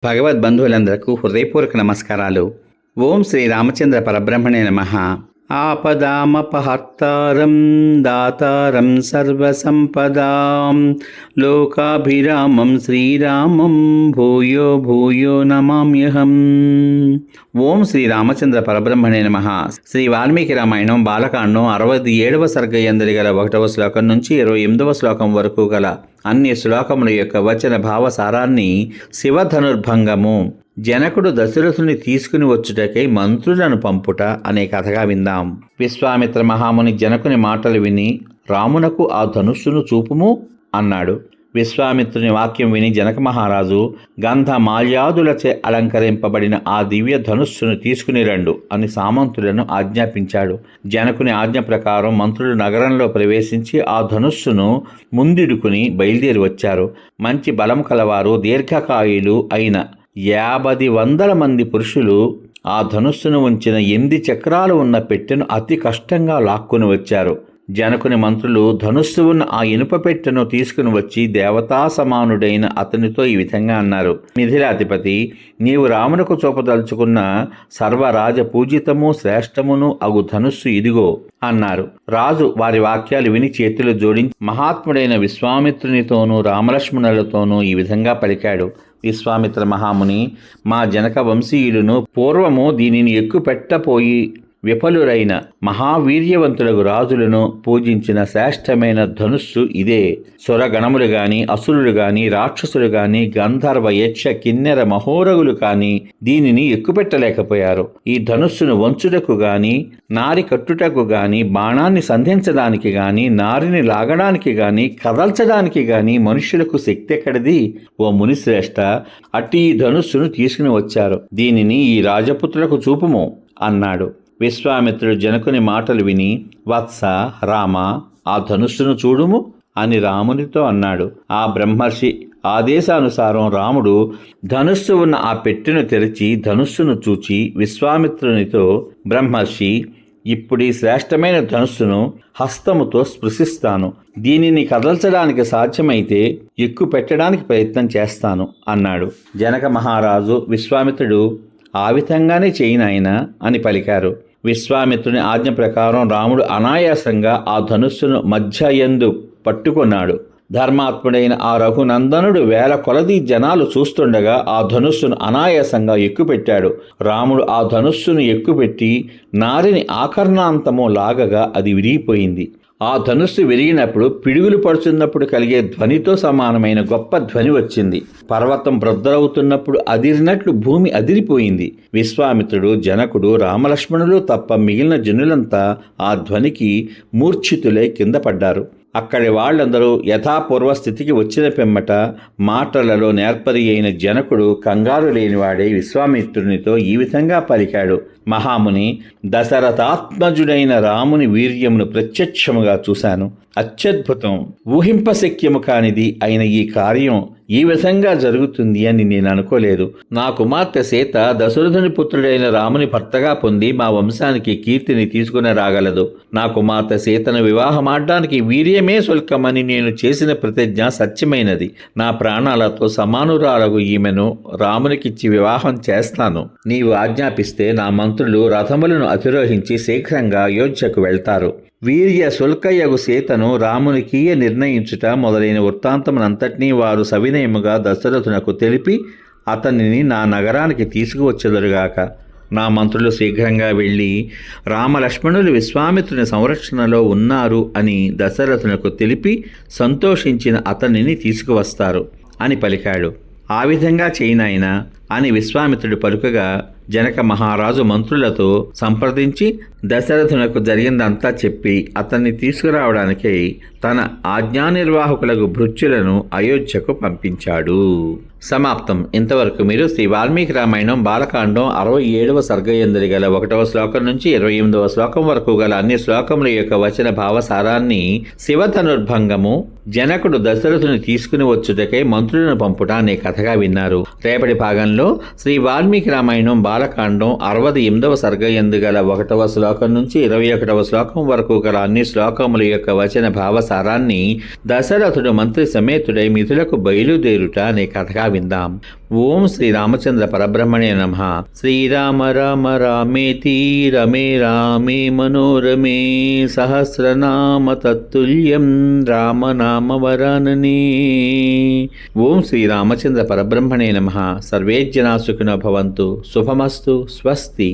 భగవద్బంధువులందరకు హృదయపూర్వక నమస్కారాలు. ఓం శ్రీ రామచంద్ర పరబ్రహ్మణే నమః. ఆపదామపహర్తారం దాతారం సర్వసంపదాం లోకాభిరామం శ్రీరామం భూయో భూయో నమామ్యహం. ఓం శ్రీ రామచంద్ర పరబ్రహ్మణే నమః. శ్రీ వాల్మీకి రామాయణం బాలకాండం 67వ సర్గ యందలి గల 1వ శ్లోకం నుంచి 28వ శ్లోకం వరకు గల అన్ని శ్లోకముల యొక్క వచన భావసారాన్ని శివధనుర్భంగము, జనకుడు దశరథుని తీసుకుని వచ్చుటకై మంత్రులను పంపుట అనే కథగా విందాం. విశ్వామిత్ర మహాముని జనకుని మాటలు విని రామునకు ఆ ధనుస్సును చూపుము అన్నాడు. విశ్వామిత్రుని వాక్యం విని జనక మహారాజు గంధ మాల్యాదులచే అలంకరింపబడిన ఆ దివ్య ధనుస్సును తీసుకుని రండు అని సామంతులను ఆజ్ఞాపించాడు. జనకుని ఆజ్ఞ ప్రకారం మంత్రులు నగరంలో ప్రవేశించి ఆ ధనుస్సును ముందిడుకుని బయలుదేరి వచ్చారు. మంచి బలం కలవారు దీర్ఘకాయులు అయిన 50 మంది పురుషులు ఆ ధనుస్సును ఉంచిన 8 చక్రాలు ఉన్న పెట్టెను అతి కష్టంగా లాక్కుని వచ్చారు. జనకుని మంత్రులు ధనుస్సు ఉన్న ఆ ఇనుప పెట్టెను తీసుకుని వచ్చి దేవతా సమానుడైన అతనితో ఈ విధంగా అన్నారు: మిథిలాధిపతి, నీవు రామునకు చూపదలుచుకున్న సర్వరాజ పూజితము శ్రేష్టమును అగు ధనుస్సు ఇదిగో అన్నారు. రాజు వారి వాక్యాలు విని చేతులు జోడించి మహాత్ముడైన విశ్వామిత్రునితోనూ రామలక్ష్మణులతోనూ ఈ విధంగా పలికాడు: విశ్వామిత్ర మహాముని, మా జనక వంశీయులను పూర్వము దీనిని ఎక్కుపెట్టపోయి విఫలురైన మహావీర్యవంతులకు రాజులను పూజించిన శ్రేష్టమైన ధనుస్సు ఇదే. సురగణములు గాని, అసురులు గాని, రాక్షసులు గాని, గంధర్వ యక్ష కిన్నెర మహోరగులు కాని దీనిని ఎక్కుపెట్టలేకపోయారు. ఈ ధనుస్సును వంచుటకు గాని, నారి కట్టుటకు గాని, బాణాన్ని సంధించడానికి గాని, నారిని లాగడానికి గాని, కదల్చడానికి గాని మనుష్యులకు శక్తి ఎక్కడిది? ఓ మునిశ్రేష్ఠ, అట్టి ఈ ధనుస్సును తీసుకుని వచ్చారు. దీనిని ఈ రాజపుత్రులకు చూపుము అన్నాడు. విశ్వామిత్రుడు జనకుని మాటలు విని, వత్స రామ, ఆ ధనుస్సును చూడుము అని రామునితో అన్నాడు. ఆ బ్రహ్మర్షి ఆదేశానుసారం రాముడు ధనుస్సు ఉన్న ఆ పెట్టెను తెరిచి ధనుస్సును చూచి విశ్వామిత్రునితో, బ్రహ్మర్షి, ఇప్పుడు ఈ శ్రేష్టమైన ధనుస్సును హస్తముతో స్పృశిస్తాను. దీనిని కదల్చడానికి సాధ్యమైతే ఎక్కు పెట్టడానికి ప్రయత్నం చేస్తాను అన్నాడు. జనక మహారాజు, విశ్వామిత్రుడు ఆ విధంగానే చేయనాయనా అని పలికారు. విశ్వామిత్రుని ఆజ్ఞ ప్రకారం రాముడు అనాయాసంగా ఆ ధనుస్సును మధ్యయందు పట్టుకున్నాడు. ధర్మాత్ముడైన ఆ రఘునందనుడు వేల కొలది జనాలు చూస్తుండగా ఆ ధనుస్సును అనాయాసంగా ఎక్కుపెట్టాడు. రాముడు ఆ ధనుస్సును ఎక్కుపెట్టి నారిని ఆకర్ణాంతము లాగగా అది విరిగిపోయింది. ఆ ధనుస్సు విరిగినప్పుడు పిడుగులు పడుతున్నప్పుడు కలిగే ధ్వనితో సమానమైన గొప్ప ధ్వని వచ్చింది. పర్వతం బ్రద్దలవుతున్నప్పుడు అదిరినట్లు భూమి అదిరిపోయింది. విశ్వామిత్రుడు, జనకుడు, రామలక్ష్మణులు తప్ప మిగిలిన జనులంతా ఆ ధ్వనికి మూర్ఛితులై కింద పడ్డారు. అక్కడి వాళ్ళందరూ యథాపూర్వ స్థితికి వచ్చిన పిమ్మట మాటలలో నేర్పరి అయిన జనకుడు కంగారు లేనివాడే విశ్వామిత్రునితో ఈ విధంగా పలికాడు: మహాముని, దశరథాత్మజుడైన రాముని వీర్యమును ప్రత్యక్షముగా చూశాను. అత్యద్భుతం, ఊహింపశక్యము కానిది అయిన ఈ కార్యం ఈ విధంగా జరుగుతుంది అని నేను అనుకోలేదు. నా కుమార్తె సీత దశరథుని పుత్రుడైన రాముని భర్తగా పొంది మా వంశానికి కీర్తిని తీసుకుని రాగలదు. నా కుమార్తె సీతను వివాహమాడడానికి వీర్యమే శుల్కమని నేను చేసిన ప్రతిజ్ఞ సత్యమైనది. నా ప్రాణాలతో సమానురాలకు ఈమెను రామునికిచ్చి వివాహం చేస్తాను. నీవు ఆజ్ఞాపిస్తే నా మంత్రులు రథములను అధిరోహించి శీఘ్రంగా అయోధ్యకు వెళ్తారు. వీర్య శుల్కయగు సీతను రామునికియ నిర్ణయించుట మొదలైన వృత్తాంతమునంతటినీ వారు సవినయముగా దశరథునకు తెలిపి అతనిని నా నగరానికి తీసుకువచ్చెదరుగాక. నా మంత్రులు శీఘ్రంగా వెళ్ళి రామలక్ష్మణులు విశ్వామిత్రుని సంరక్షణలో ఉన్నారు అని దశరథునకు తెలిపి సంతోషించిన అతనిని తీసుకువస్తారు అని పలికాడు. ఆ విధంగా చేయనాయనా అని విశ్వామిత్రుడు పలుకగా జనక మహారాజు మంత్రులతో సంప్రదించి దశరథునకు జరిగిందంతా చెప్పి అతన్ని తీసుకురావడానికి తన ఆజ్ఞానిర్వాహకులకు భృత్యులను అయోధ్యకు పంపించాడు. సమాప్తం. ఇంతవరకు మీరు శ్రీ వాల్మీకి రామాయణం బాలకాండం 67వ సర్గ యందలి గల 1వ శ్లోకం నుంచి 28వ శ్లోకం వరకు గల అన్ని శ్లోకముల యొక్క వచన భావసారాన్ని శివధనుర్భంగము, జనకుడు దశరథుని తీసుకుని వచ్చుటకై మంత్రులను పంపుట అనే కథగా విన్నారు. రేపటి భాగంలో శ్రీ వాల్మీకి రామాయణం బాలకాండం 68వ సర్గ యందు గల 1వ శ్లోకం నుంచి 21వ శ్లోకం వరకు గల అన్ని శ్లోకముల యొక్క వచన భావసారాన్ని దశరథుడు మంత్రి సమేతుడై మిథులకు బయలుదేరుట అనే కథగా విందాం. ఓం శ్రీ రామచంద్ర పరబ్రహ్మణే నమః. శ్రీరామ రామ రామేతి రమే రామే మనోరమే సహస్రనామ తత్తుల్యం రామనామ వరాననే. ఓం శ్రీ రామచంద్ర పరబ్రహ్మణే నమః. సర్వే జనా సుఖినో భవంతు. శుభమస్తు. స్వస్తి.